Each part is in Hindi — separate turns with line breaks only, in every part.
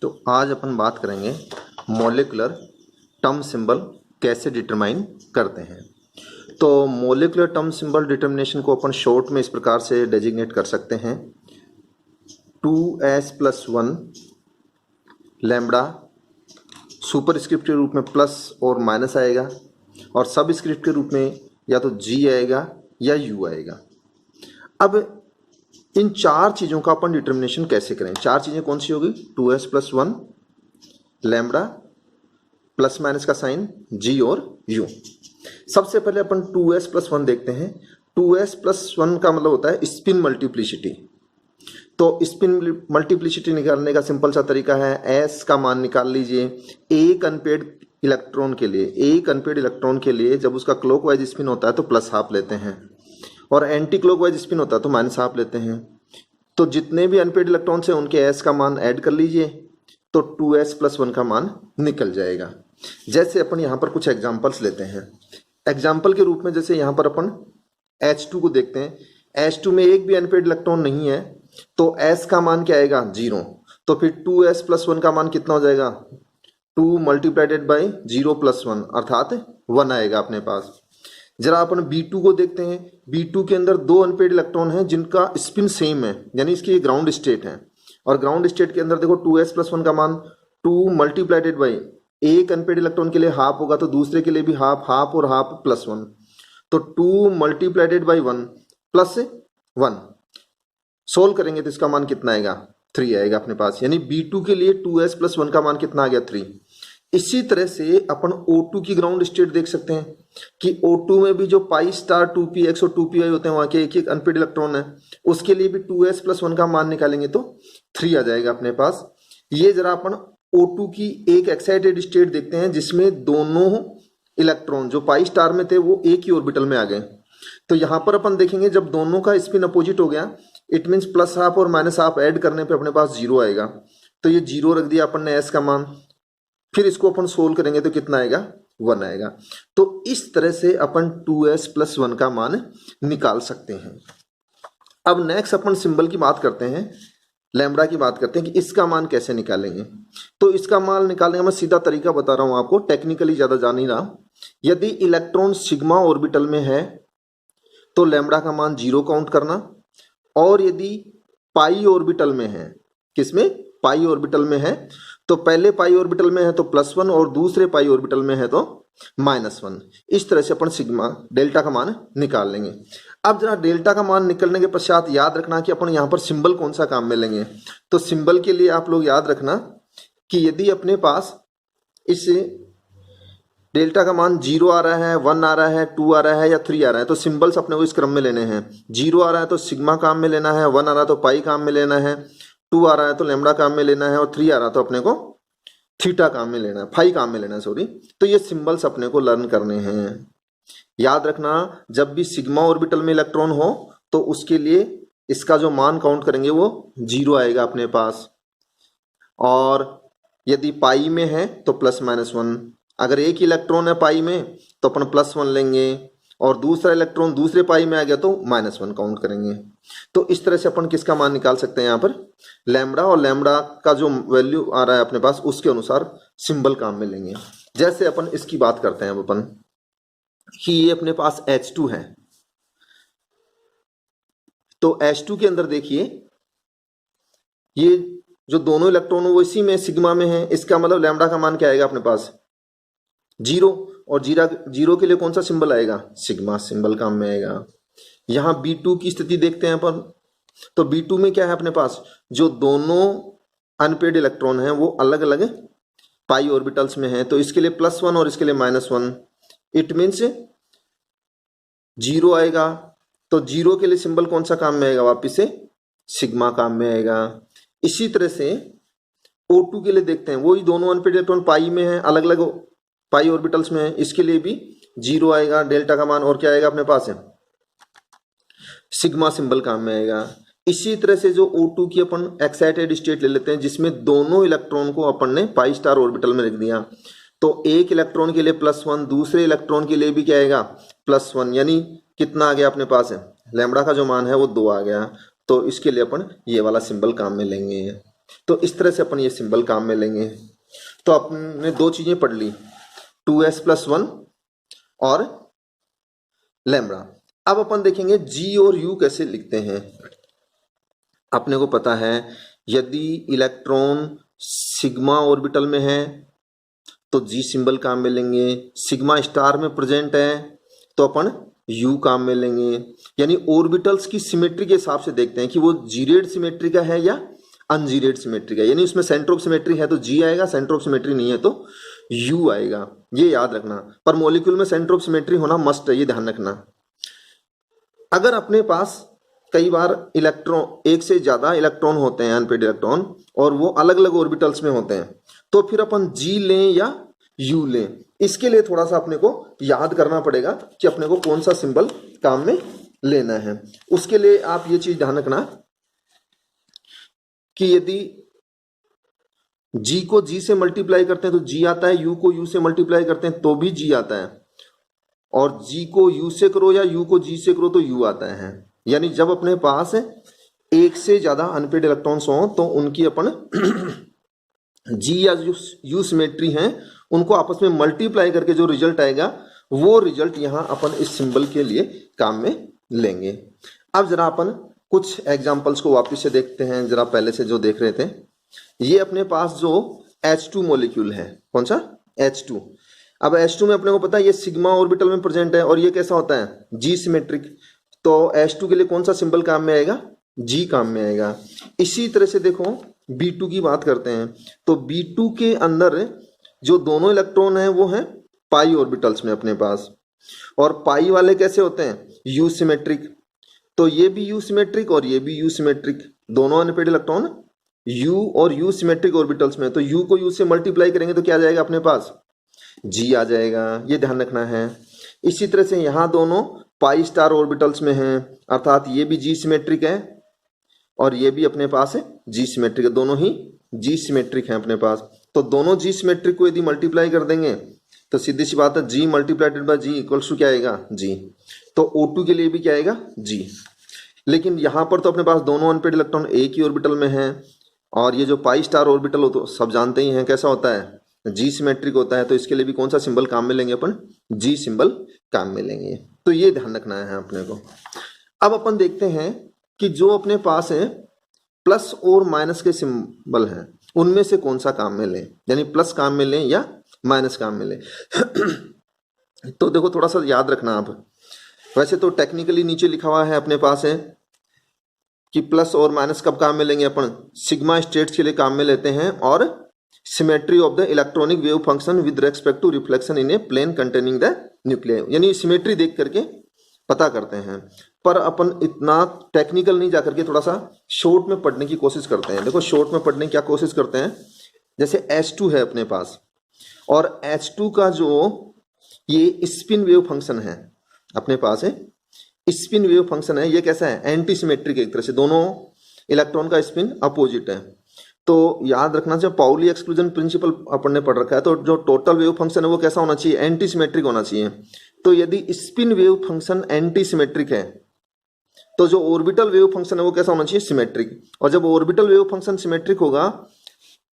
तो आज अपन बात करेंगे मॉलिक्यूलर टर्म सिंबल कैसे डिटरमाइन करते हैं। तो मॉलिक्यूलर टर्म सिंबल डिटर्मिनेशन को अपन शॉर्ट में इस प्रकार से डेजिग्नेट कर सकते हैं 2s+1 लैम्बडा सुपरस्क्रिप्ट के रूप में प्लस और माइनस आएगा और सबस्क्रिप्ट के रूप में या तो g आएगा या u आएगा। अब इन चार चीज़ों का अपन डिटर्मिनेशन कैसे करें? चार चीज़ें कौन सी होगी? 2s+1 लैम्बडा प्लस माइनस का साइन g और u। सबसे पहले अपन 2s+1 देखते हैं। 2s+1 का मतलब होता है स्पिन मल्टीप्लिसिटी। तो स्पिन मल्टीप्लिसिटी निकालने का सिंपल सा तरीका है, s का मान निकाल लीजिए। एक अनपेड इलेक्ट्रॉन के लिए जब उसका क्लॉकवाइज स्पिन होता है तो प्लस हाफ लेते हैं और एंटी क्लॉकवाइज स्पिन होता है तो माइनस हाफ लेते हैं। तो जितने भी अनपेड इलेक्ट्रॉन से उनके s का मान ऐड कर लीजिए तो 2s+1 का मान निकल जाएगा। जैसे अपन यहाँ पर कुछ एग्जांपल्स लेते हैं। एग्जांपल के रूप में जैसे यहाँ पर अपन H2 को देखते हैं। H2 में एक भी अनपेड इलेक्ट्रॉन नहीं है तो s का मान क्या आएगा? 0। तो फिर 2s+1 का मान कितना हो जाएगा? 2 मल्टीप्लाइडेड बाई 0+1 अर्थात 1 आएगा अपने पास। जरा अपन B2 को देखते हैं। B2 के अंदर दो अनपेड इलेक्ट्रॉन हैं जिनका स्पिन सेम है, यानी इसकी ग्राउंड स्टेट है। और ग्राउंड स्टेट के अंदर देखो 2s+1 का मान 2 मल्टीप्लाइडेड बाई, एक अनपेड इलेक्ट्रॉन के लिए हाफ होगा तो दूसरे के लिए भी हाफ, हाफ और हाफ +1। तो 2 मल्टीप्लाइडेड बाई 1 प्लस 1 सोल्व करेंगे तो इसका मान कितना आएगा? 3 आएगा अपने पास। यानी B2 के लिए 2s+1 का मान कितना आ गया? 3। इसी तरह से अपन O2 की ग्राउंड स्टेट देख सकते हैं कि O2 में भी जो पाई स्टार 2px और 2pi होते हैं, वहां के एक एक अनपेड इलेक्ट्रॉन है, उसके लिए भी 2s+1 का मान निकालेंगे तो 3 आ जाएगा अपने पास। ये जरा अपन O2 की एक एक्साइटेड स्टेट देखते हैं जिसमें दोनों इलेक्ट्रॉन जो पाई स्टार में थे वो एक ही ऑर्बिटल में आ गए। तो यहां पर अपन देखेंगे जब दोनों का स्पिन अपोजिट हो गया, इट मीन्स प्लस हाफ और माइनस हाफ ऐड करने पे अपने पास 0 आएगा। तो ये 0 रख दिया अपन ने s का मान। फिर इसको अपन सोल्व करेंगे तो कितना आएगा? 1 आएगा। तो इस तरह से अपन 2s+1 का मान निकाल सकते हैं। अब नेक्स्ट अपन सिंबल की बात करते हैं, लैम्बडा की बात करते हैं कि इसका मान कैसे निकालेंगे। तो इसका मान निकालने का मैं सीधा तरीका बता रहा हूं आपको, टेक्निकली ज्यादा जान नहीं रहा। यदि इलेक्ट्रॉन सिग्मा ऑर्बिटल में है तो लैम्बडा का मान 0 काउंट करना, और यदि पाई ऑर्बिटल में है, किसमें? पाई ऑर्बिटल में है, तो पहले पाई ऑर्बिटल में है तो +1 और दूसरे पाई ऑर्बिटल में है तो -1। इस तरह से अपन सिग्मा डेल्टा का मान निकाल लेंगे। अब जरा डेल्टा का मान निकलने के पश्चात याद रखना कि अपन यहाँ पर सिंबल कौन सा काम में लेंगे। तो सिंबल के लिए आप लोग याद रखना कि यदि अपने पास इस डेल्टा का मान 0 आ रहा है, 1 आ रहा है, 2 आ रहा है या 3 आ रहा है, तो सिंबल्स अपने को इस क्रम में लेने हैं। 0 आ रहा है तो सिग्मा काम में लेना है, 1 आ रहा है तो पाई काम में लेना है, 2 आ रहा है तो लैम्बडा काम में लेना है और 3 आ रहा है तो अपने को थीटा काम में लेना है, फाई काम में लेना है, सॉरी। तो ये सिंबल्स अपने को लर्न करने हैं। याद रखना, जब भी सिग्मा ऑर्बिटल में इलेक्ट्रॉन हो तो उसके लिए इसका जो मान काउंट करेंगे वो 0 आएगा अपने पास, और यदि पाई में है तो +-1। अगर एक इलेक्ट्रॉन है पाई में तो अपन +1 लेंगे, और दूसरा इलेक्ट्रॉन दूसरे पाई में आ गया तो -1 काउंट करेंगे। तो इस तरह से अपन किसका मान निकाल सकते हैं यहाँ पर? लैम्बडा, और लैम्बडा का जो वैल्यू आ रहा है अपने पास उसके अनुसार सिंबल काम में लेंगे। जैसे अपन इसकी बात करते हैं अब अपन कि ये अपने पास H2 है, तो H2 के अंदर देखिए ये जो दोनों इलेक्ट्रॉन वो इसी में सिग्मा में है, इसका मतलब लैम्बडा का मान क्या आएगा अपने पास? 0। और 0 के लिए कौन सा सिंबल आएगा? सिग्मा सिंबल काम में आएगा। यहां B2 की स्थिति देखते हैं अपन, तो B2 में क्या है अपने पास? जो दोनों अनपेड इलेक्ट्रॉन हैं वो अलग अलग पाई ऑर्बिटल्स में हैं, तो इसके लिए +1 और इसके लिए -1। इट मीन्स 0 आएगा। तो 0 के लिए सिंबल कौन सा काम में आएगा? वापिस से सिग्मा काम में आएगा। इसी तरह से O2 के लिए देखते हैं, वही दोनों अनपेड इलेक्ट्रॉन पाई में है, अलग अलग पाई ऑर्बिटल्स में है, इसके लिए भी 0 आएगा डेल्टा का मान, और क्या आएगा अपने पास? है सिग्मा सिंबल काम में आएगा। इसी तरह से जो O2 की अपन एक्साइटेड स्टेट ले लेते हैं जिसमें दोनों इलेक्ट्रॉन को अपन ने पाई स्टार ऑर्बिटल में रख दिया, तो एक इलेक्ट्रॉन के लिए +1, दूसरे इलेक्ट्रॉन के लिए भी क्या आएगा? +1। यानी कितना आ गया अपने पास? है लैम्बडा का जो मान है वो 2 आ गया। तो इसके लिए अपन ये वाला सिंबल काम में लेंगे। तो इस तरह से अपन ये सिंबल काम में लेंगे। तो आपने दो चीजें पढ़ ली, 2s+1 और लैम्ब्डा। अब अपन देखेंगे जी और यू कैसे लिखते हैं। अपने को पता है यदि इलेक्ट्रॉन सिग्मा ऑर्बिटल में है तो जी सिंबल काम में लेंगे, सिग्मा स्टार में प्रेजेंट है तो अपन यू काम में लेंगे। यानी ऑर्बिटल्स की सिमेट्री के हिसाब से देखते हैं कि वो जीरेड सिमेट्री का है या अनजीरेड सिमेट्री का। यानी उसमें सेंटर ऑफ सिमेट्री है तो जी आएगा, सेंटर ऑफ सिमेट्री नहीं है तो यू आएगा, ये याद रखना। पर मॉलिक्यूल में सेंटर ऑफ सिमेट्री होना मस्ट है, ये ध्यान रखना। अगर अपने पास कई बार इलेक्ट्रॉन, एक से ज्यादा इलेक्ट्रॉन होते हैं अनपेड इलेक्ट्रॉन, और वो अलग अलग ऑर्बिटल्स में होते हैं, तो फिर अपन जी लें या यू लें, इसके लिए थोड़ा सा अपने को याद करना पड़ेगा कि अपने को कौन सा सिंबल काम में लेना है। उसके लिए आप ये चीज ध्यान रखना कि यदि जी को जी से मल्टीप्लाई करते हैं तो जी आता है, यू को यू से मल्टीप्लाई करते हैं तो भी जी आता है, और जी को यू से करो या यू को जी से करो तो यू आता है। यानी जब अपने पास एक से ज्यादा अनपेड इलेक्ट्रॉन्स हो तो उनकी अपन जी या यू सिमेट्री हैं, उनको आपस में मल्टीप्लाई करके जो रिजल्ट आएगा वो रिजल्ट यहां अपन इस सिंबल के लिए काम में लेंगे। अब जरा अपन कुछ एग्जांपल्स को वापस से देखते हैं, जरा पहले से जो देख रहे थे। ये अपने पास जो H2 मॉलिक्यूल है, कौन सा H2। अब H2 में अपने को पता है ये सिग्मा ऑर्बिटल में प्रेजेंट है और ये कैसा होता है जी सिमेट्रिक, तो H2 के लिए कौन सा सिंबल काम में आएगा, जी काम में आएगा। इसी तरह से देखो B2 की बात करते हैं, तो B2 के अंदर जो दोनों इलेक्ट्रॉन हैं वो हैं पाई ऑर्बिटल्स में अपने पास, और पाई वाले कैसे होते हैं यू सिमेट्रिक, तो ये भी यू सिमेट्रिक और ये भी यू सिमेट्रिक, दोनों अनपेड इलेक्ट्रॉन यू और यू सिमेट्रिक ऑर्बिटल्स में, तो यू को यू से मल्टीप्लाई करेंगे तो क्या आ जाएगा अपने पास जी आ जाएगा, ये ध्यान रखना है। इसी तरह से यहाँ दोनों पाई स्टार ऑर्बिटल्स में हैं, अर्थात ये भी जी सिमेट्रिक है और ये भी अपने पास है जी सिमेट्रिक है, दोनों ही जी सिमेट्रिक हैं अपने पास। तो दोनों जी सिमेट्रिक को यदि मल्टीप्लाई कर देंगे तो सीधी सी बात है G multiplied by G equals to क्या आएगा जी, तो O2 के लिए भी क्या आएगा जी। लेकिन यहाँ पर तो अपने पास दोनों अनपेड इलेक्ट्रॉन एक ही ऑर्बिटल में हैं, और ये जो पाई स्टार ऑर्बिटल हो तो सब जानते ही हैं कैसा होता है जी सिमेट्रिक होता है, तो इसके लिए भी कौन सा सिंबल काम में लेंगे अपन जी सिंबल काम में लेंगे। तो ये ध्यान रखना है अपने को। अब अपन देखते हैं कि जो अपने पास है प्लस और माइनस के सिंबल हैं उनमें से कौन सा काम में लें, यानी प्लस काम में लें या माइनस काम में लें। तो देखो थोड़ा सा याद रखना आप, वैसे तो टेक्निकली नीचे लिखा हुआ है अपने पास है कि प्लस और माइनस कब काम में लेंगे अपन, सिग्मा स्टेट्स के लिए काम में लेते हैं, और symmetry of the electronic wave function with respect to reflection in a plane containing the nuclear, यानी सिमेट्री देख करके पता करते हैं। पर अपन इतना टेक्निकल नहीं जाकर के थोड़ा सा शॉर्ट में पढ़ने की कोशिश करते हैं। देखो शॉर्ट में पढ़ने की क्या कोशिश करते हैं, जैसे H2 है अपने पास, और H2 का जो ये स्पिन वेव फंक्शन है अपने पास है, स्पिन वेव फंक्शन है, ये कैसा है एंटी सिमेट्रिक, एक तरह से दोनों इलेक्ट्रॉन का स्पिन अपोजिट है। तो याद रखना चाहिए पाउली एक्सक्लूजन प्रिंसिपल अपन ने पढ़ रखा है, तो जो टोटल वेव फंक्शन है वो कैसा होना चाहिए एंटी सिमेट्रिक होना चाहिए। तो यदि spin wave function anti symmetric है तो जो ऑर्बिटल वेव फंक्शन है वो कैसा होना चाहिए सिमेट्रिक, और जब ऑर्बिटल वेव फंक्शन सिमेट्रिक होगा,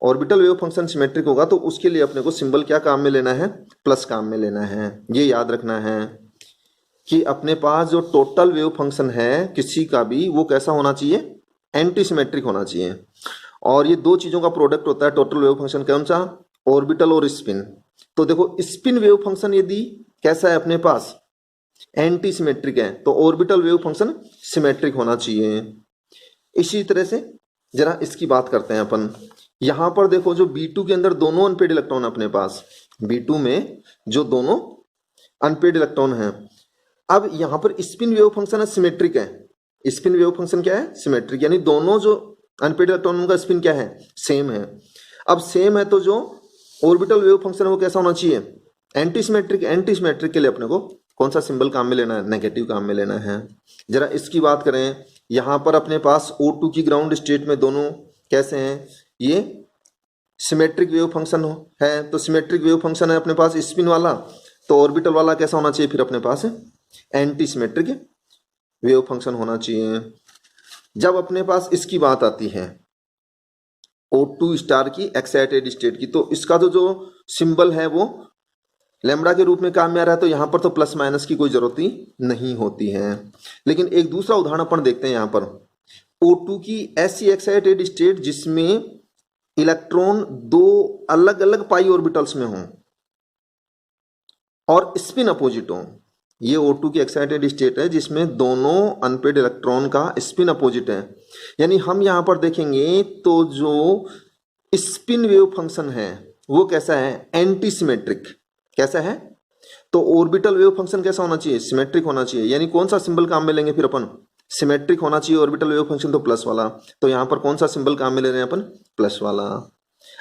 ऑर्बिटल वेव फंक्शन सिमेट्रिक होगा तो उसके लिए अपने को सिंबल क्या काम में लेना है प्लस काम में लेना है। ये याद रखना है कि अपने पास जो टोटल वेव फंक्शन है किसी का भी वो कैसा होना चाहिए एंटी सिमेट्रिक होना चाहिए, और ये दो चीजों का प्रोडक्ट होता है टोटल वेव फंक्शन, कौन सा ऑर्बिटल और स्पिन। तो देखो स्पिन वेव फंक्शन यदि कैसा है अपने पास एंटी सिमेट्रिक है तो ऑर्बिटल वेव फंक्शन सिमेट्रिक होना चाहिए। इसी तरह से जरा इसकी बात करते हैं अपन, यहां पर देखो जो B2 के अंदर दोनों अनपेड इलेक्ट्रॉन अपने पास, B2 में जो दोनों अनपेड इलेक्ट्रॉन हैं, अब यहां पर स्पिन वेव फंक्शन है सिमेट्रिक है, स्पिन वेव फंक्शन क्या है सिमेट्रिक, यानी दोनों जो अनपेड इलेक्ट्रॉन उनका स्पिन क्या है सेम है। अब सेम है तो जो ऑर्बिटल वेव फंक्शन है वो कैसा होना चाहिए एंटी सिमेट्रिक, एंटी सिमेट्रिक के लिए अपने को कौन सा सिंबल काम में लेना है नेगेटिव काम में लेना है। जरा इसकी बात करें, यहां पर अपने पास O2 की ग्राउंड स्टेट में दोनों कैसे हैं, ये सिमेट्रिक वेव फंक्शन है, तो सिमेट्रिक वेव फंक्शन है अपने पास स्पिन वाला, तो ऑर्बिटल वाला कैसा होना चाहिए फिर अपने पास एंटी सिमेट्रिक वेव फंक्शन होना चाहिए। जब अपने पास इसकी बात आती है O2 स्टार की एक्साइटेड स्टेट की। तो इसका तो जो सिंबल है वो लैम्बडा के रूप में काम में आ रहा है, तो यहाँ पर तो प्लस माइनस की कोई जरूरत ही नहीं होती है। लेकिन एक दूसरा उदाहरण अपन देखते हैं यहाँ पर, O2 की ऐसी एक्साइटेड स्टेट जिसमें इलेक्ट्रॉन दो अलग अलग पाई ऑर्बिटल्स में हों और स्पिन अपोजिट हो। ये O2 की एक्साइटेड स्टेट है जिसमें दोनों अनपेड इलेक्ट्रॉन का स्पिन अपोजिट है। यानी हम यहां पर देखेंगे तो जो स्पिन वेव फंक्शन है वो कैसा है, एंटी सिमेट्रिक। कैसा है, तो ऑर्बिटल वेव फंक्शन कैसा होना चाहिए, सिमेट्रिक होना चाहिए। यानी कौन सा सिंबल काम में लेंगे फिर अपन, सिमेट्रिक होना चाहिए ऑर्बिटल वेव फंक्शन, तो प्लस वाला। तो यहां पर कौन सा सिंबल काम में ले रहे हैं अपन, प्लस वाला।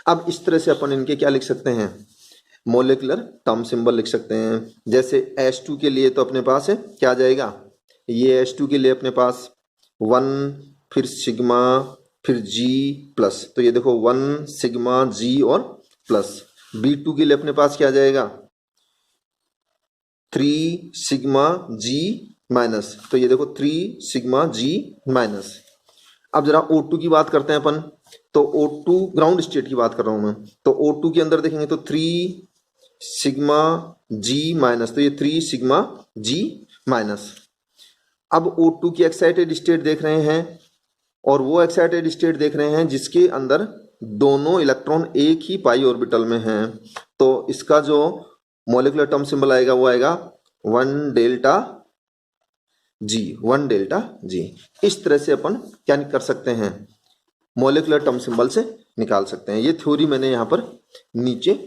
अब इस तरह से अपन इनके क्या लिख सकते हैं, मोलिकुलर टर्म सिंबल लिख सकते हैं। जैसे H2 के लिए तो अपने पास है क्या आ जाएगा, ये H2 के लिए अपने पास 1 फिर सिग्मा फिर G प्लस, तो ये देखो 1 सिग्मा G और प्लस। B2 के लिए अपने पास क्या आ जाएगा, 3 सिग्मा G माइनस, तो ये देखो 3 सिग्मा G माइनस। अब जरा O2 की बात करते हैं अपन, तो O2 ग्राउंड स्टेट की बात कर रहा हूं मैं, तो O2 के अंदर देखेंगे तो 3 सिग्मा G माइनस, तो ये 3 सिग्मा G माइनस। अब O2 की एक्साइटेड स्टेट देख रहे हैं और वो एक्साइटेड स्टेट देख रहे हैं जिसके अंदर दोनों इलेक्ट्रॉन एक ही पाई ऑर्बिटल में हैं। तो इसका जो मॉलिक्यूलर टर्म सिंबल आएगा वो आएगा 1 डेल्टा G, 1 डेल्टा G। इस तरह से अपन क्या कर सकते हैं, मॉलिक्यूलर टर्म सिंबल से निकाल सकते हैं। ये थ्योरी मैंने यहाँ पर नीचे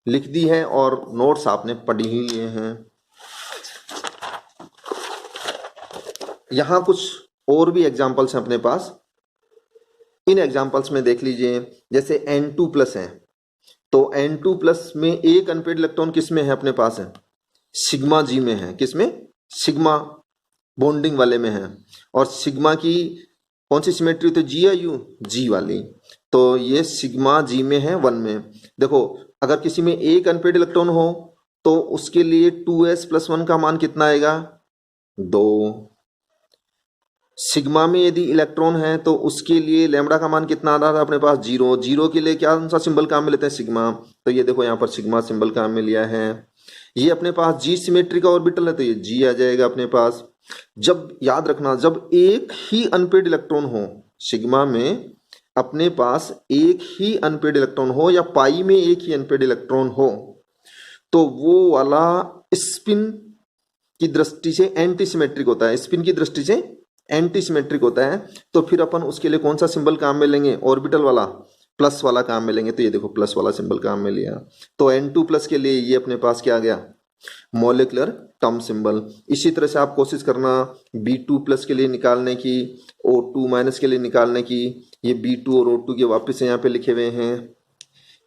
लिख दी है और नोट्स आपने पढ़ ही लिए हैं। यहाँ कुछ और भी एग्जाम्पल्स हैं अपने पास, इन एग्जाम्पल्स में देख लीजिए। जैसे N2 प्लस है, तो N2 प्लस में एक अनपेड इलेक्ट्रॉन किस में है अपने पास है, सिग्मा G में है। किस में, सिग्मा बॉन्डिंग वाले में है। और सिग्मा की कौन सी सिमेट्री होती है, G या U, G वाली। तो ये सिग्मा G में है 1 में। देखो अगर किसी में एक अनपेड इलेक्ट्रॉन हो तो उसके लिए 2s प्लस 1 का मान कितना आएगा, 2। सिग्मा में यदि इलेक्ट्रॉन है तो उसके लिए लैम्बडा का मान कितना आ रहा था अपने पास, 0। 0 के लिए क्या सा सिंबल काम में लेते हैं, सिग्मा। तो ये देखो यहाँ पर सिग्मा सिंबल काम में लिया है। ये अपने पास G सिमेट्री का ऑर्बिटल है तो ये G आ जाएगा अपने पास। जब याद रखना, जब एक ही अनपेड इलेक्ट्रॉन हो, सिग्मा में अपने पास एक ही अनपेड इलेक्ट्रॉन हो या पाई में एक ही अनपेड इलेक्ट्रॉन हो, तो वो वाला स्पिन की दृष्टि से एंटी सिमेट्रिक होता है, स्पिन की दृष्टि से एंटी सिमेट्रिक होता है। तो फिर अपन उसके लिए कौन सा सिंबल काम में लेंगे, ऑर्बिटल वाला, प्लस वाला काम में लेंगे। तो ये देखो प्लस वाला सिंबल काम में लिया। तो N2 प्लस के लिए ये अपने पास क्या आ गया, मॉलिक्यूलर टर्म सिंबल। इसी तरह से आप कोशिश करना B2 प्लस के लिए निकालने की, O2 माइनस के लिए निकालने की। ये B2 और O2 के वापस यहाँ पे लिखे हुए हैं।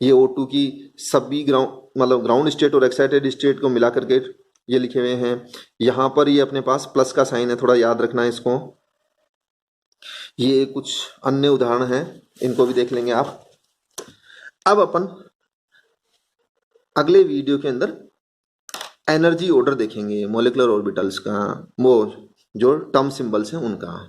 ये O2 की सभी ग्राउंड स्टेट और एक्साइटेड स्टेट को मिला करके ये लिखे हुए हैं। यहाँ पर ये अपने पास प्लस का साइन है, थोड़ा याद रखना है इसको। ये कुछ अन्य उदाहरण हैं, इनको भी देख लेंगे आप। अब अपन अगले वीडियो के अंदर एनर्जी ऑर्डर देखेंगे मॉलिक्यूलर ऑर्बिटल्स का, वो जो टर्म सिंबल्स हैं उनका।